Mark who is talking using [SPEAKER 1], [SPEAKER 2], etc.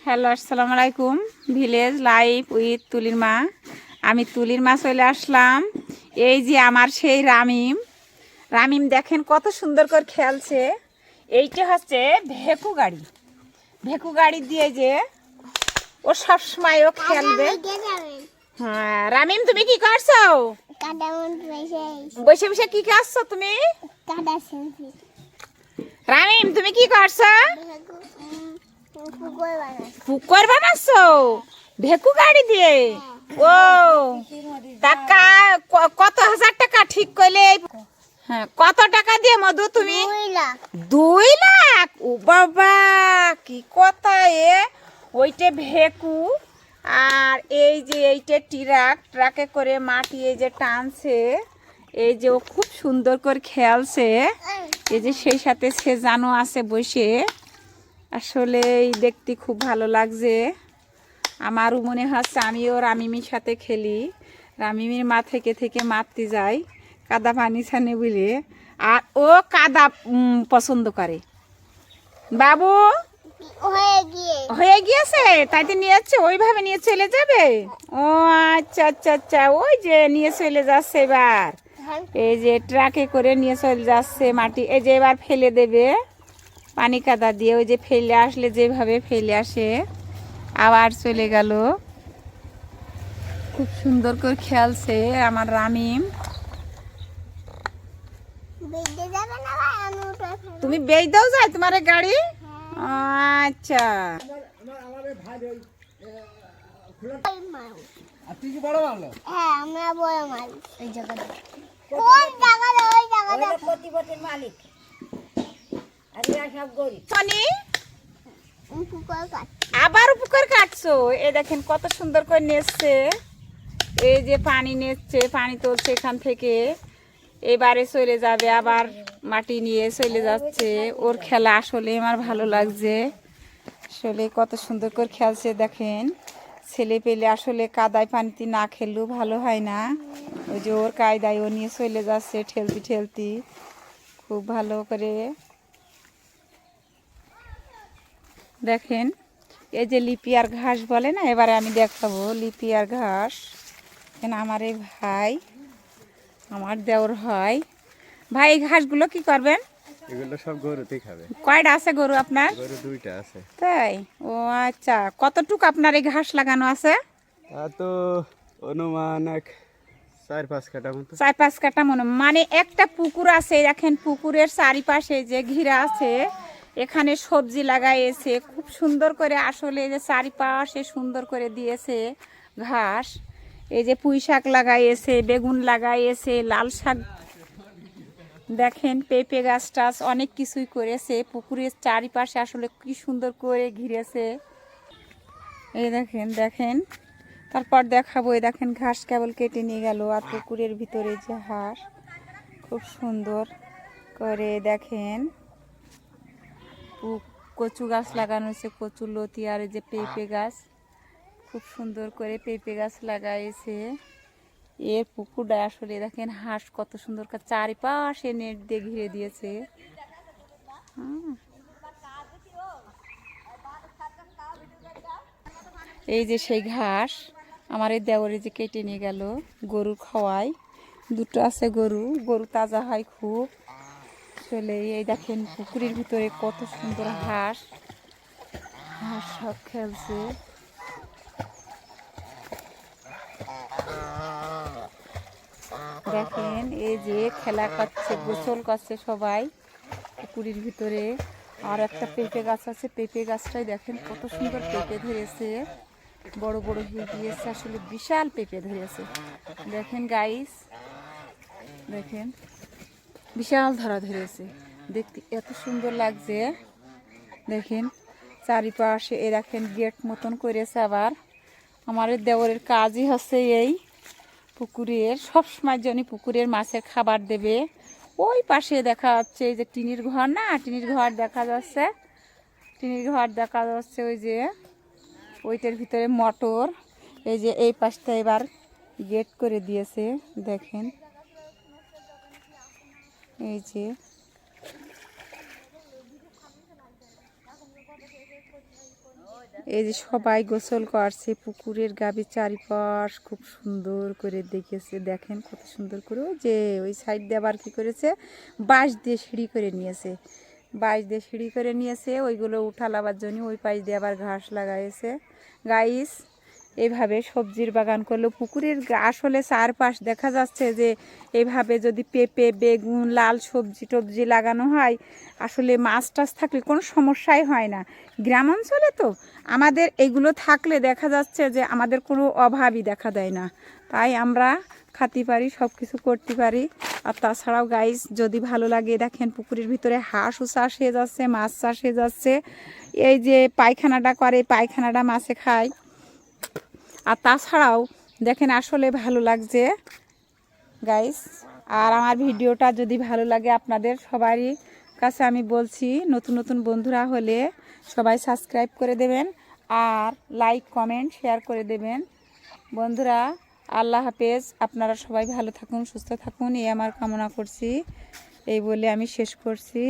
[SPEAKER 1] Hello, আসসালামু আলাইকুম। Village life with তুলির মা। আমি তুলির মা চলে আসলাম। এই যে আমার সেই রামিম। রামিম দেখেন কত সুন্দর করে খেলছে। এইটা হচ্ছে ভেকু গাড়ি। ভেকু গাড়ি দিয়ে যে ও সবসময় ও খেলবে। হ্যাঁ রামিম, তুমি কি করছো? বসে বসে কি করছো তুমি? রামিম, তুমি কি করছো? পুকুর বানাচ্ছো ভেকু গাড়ি দিয়ে? ও টাকা কত হাজার টাকা ঠিক করলে? হ্যাঁ, কত টাকা দিয়ে মধু তুমি? 2 লাখ? ও বাবা, কি কথা এ! ওইটা ভেকু আর এই যে এইটা ট্রাকে করে মাটি এই যে টানছে। এই যে ও খুব সুন্দর করে খেলছে। এই যে সেই সাথে সে জানো আছে বসে। আসলে দেখতে খুব ভালো লাগছে। আমারও মনে হচ্ছে আমিও রামিমির সাথে খেলি। রামিমির মা থেকে থেকে মারতে যাই কাদা পানি ছানে বলে। আর ও কাদা পছন্দ করে। বাবু হয়ে গিয়েছে, তাইতে নিয়ে যাচ্ছে, ওইভাবে নিয়ে চলে যাবে। ও আচ্ছা আচ্ছা আচ্ছা, ওই যে নিয়ে চলে যাচ্ছে এবার। এই যে ট্রাকে করে নিয়ে চলে যাচ্ছে মাটি। এই যে এবার ফেলে দেবে পানি কাদা দিয়ে। ওই যে ফেলে আসলে যেভাবে ফেলে আসে আবার চলে গেল। খুব সুন্দর করে খেলছে আমার রামিম। তুমি বেই দাও যায় তোমার গাড়ি? আচ্ছা, আবার পুকুর কাটছো? এই দেখেন কত সুন্দর করে নেচছে। এই যে পানি নেচছে, পানি তুলছে এখান থেকে, এবারে চলে যাবে আবার মাটি নিয়ে চলে যাচ্ছে। ওর খেলা আসলে আমার ভালো লাগছে। আসলে কত সুন্দর করে খেলছে দেখেন। ছেলে পেলে আসলে কাদায় পানিতে না খেললেও ভালো হয় না। ওই যে ওর কায়দায় ও নিয়ে চলে যাচ্ছে ঠেলতি ঠেলতি খুব ভালো করে। দেখেন এই যে লিপিয়ার ঘাস বলে না, এবারে আমি দেখাবো লিপিয়ার ঘাস। আমার এই ভাই, আমার দেওর হয়। ভাই এই ঘাসগুলো কি করবেন?
[SPEAKER 2] এগুলো সব গরুতেই খাবে।
[SPEAKER 1] কয়টা আছে গরু আপনার?
[SPEAKER 2] গরু 2টা আছে।
[SPEAKER 1] তাই? ও আচ্ছা, কতটুকু আপনার এই ঘাস লাগানো আছে?
[SPEAKER 2] তা তো অনুমান 4-5 কাঠা মতো।
[SPEAKER 1] 4-5 কাঠা মনে। মানে একটা পুকুর আছে, দেখেন পুকুরের চারিপাশে যে ঘিরা আছে, এখানে সবজি লাগাইছে খুব সুন্দর করে। আসলে এই যে চারিপাশে সুন্দর করে দিয়েছে ঘাস। এই যে পুঁই শাক লাগাইছে, বেগুন লাগাইছে, লাল শাক, দেখেন পেঁপে গাছ টাছ অনেক কিছুই করেছে। পুকুরের চারিপাশে আসলে কি সুন্দর করে ঘিরেছে। এই দেখেন দেখেন, তারপর দেখাবো। এই দেখেন ঘাস কেবল কেটে নিয়ে গেল। আর পুকুরের ভিতরে যে হাঁস খুব সুন্দর করে দেখেন কচু গাছ লাগানো হয়েছে, কচু লতি। আর এই যে পেঁপে গাছ, খুব সুন্দর করে পেঁপে গাছ লাগাইছে। এর পুকুরটা আসলে দেখেন হাঁস কত সুন্দর করে চারিপাশে নেট দিয়ে ঘিরে দিয়েছে। এই যে সেই ঘাস আমার এই দেওরে যে কেটে নিয়ে গেল গরু খাওয়াই। 2টো আছে গরু, গরু তাজা হয় খুব। আসলে এই দেখেন পুকুরের ভিতরে কত সুন্দর হাঁস। হাঁস সব খেলছে। দেখেন এই যে খেলা করছে, গোসল করছে সবাই পুকুরের ভিতরে। আর একটা পেঁপে গাছ আছে, পেঁপে গাছটাই দেখেন কত সুন্দর পেঁপে ধরেছে, বড় বড় হয়ে গিয়েছে। আসলে বিশাল পেঁপে ধরেছে দেখেন গাইস, দেখেন বিশাল ধরা ধরেছে, দেখতে এত সুন্দর লাগছে। দেখেন চারিপাশে এ দেখেন গেট মতন করেছে। আবার আমার দেওরের কাজই হচ্ছে এই পুকুরের, সবসময় জন্য পুকুরের মাছের খাবার দেবে। ওই পাশে দেখা যাচ্ছে এই যে টিনের ঘর, না টিনের ঘর দেখা যাচ্ছে, টিনের ঘর দেখা যাচ্ছে। ওই যে ওইটার ভিতরে মোটর। এই যে এই পাশটা এবার গেট করে দিয়েছে দেখেন। এই যে এই যে সবাই গোসল করছে, পুকুরের গাবি চারিপাশ খুব সুন্দর করে দেখেছে, দেখেন কত সুন্দর করে। ওই যে ওই সাইড দিয়ে আবার কী করেছে, বাঁশ দিয়ে সিঁড়ি করে নিয়েছে, বাঁশ দিয়ে সিঁড়ি করে নিয়েছে ওইগুলো উঠালাবার জন্য। ওই পাশ দিয়ে আবার ঘাস লাগাইছে। গাইস, এইভাবে সবজির বাগান করলেও পুকুরের আসলে চারপাশ দেখা যাচ্ছে যে এইভাবে যদি পেঁপে, বেগুন, লাল সবজি টবজি লাগানো হয়, আসলে মাছ টাছ থাকলে কোনো সমস্যাই হয় না। গ্রাম অঞ্চলে তো আমাদের এগুলো থাকলে দেখা যাচ্ছে যে আমাদের কোনো অভাবই দেখা দেয় না, তাই আমরা খাতে পারি, সব কিছু করতে পারি। আর তাছাড়াও গাইস, যদি ভালো লাগে দেখেন পুকুরের ভিতরে হাঁসও চাষ হয়ে যাচ্ছে, মাছ চাষ হয়ে যাচ্ছে। এই যে পায়খানাটা করে, পায়খানাটা মাছে খায়। আর তাছাড়াও দেখেন আসলে ভালো লাগছে গাইস। আর আমার ভিডিওটা যদি ভালো লাগে আপনাদের সবারই কাছে আমি বলছি, নতুন নতুন বন্ধুরা হলে সবাই সাবস্ক্রাইব করে দেবেন আর লাইক কমেন্ট শেয়ার করে দেবেন। বন্ধুরা, আল্লাহ হাফেজ। আপনারা সবাই ভালো থাকুন, সুস্থ থাকুন, এই আমার কামনা করছি। এই বলে আমি শেষ করছি।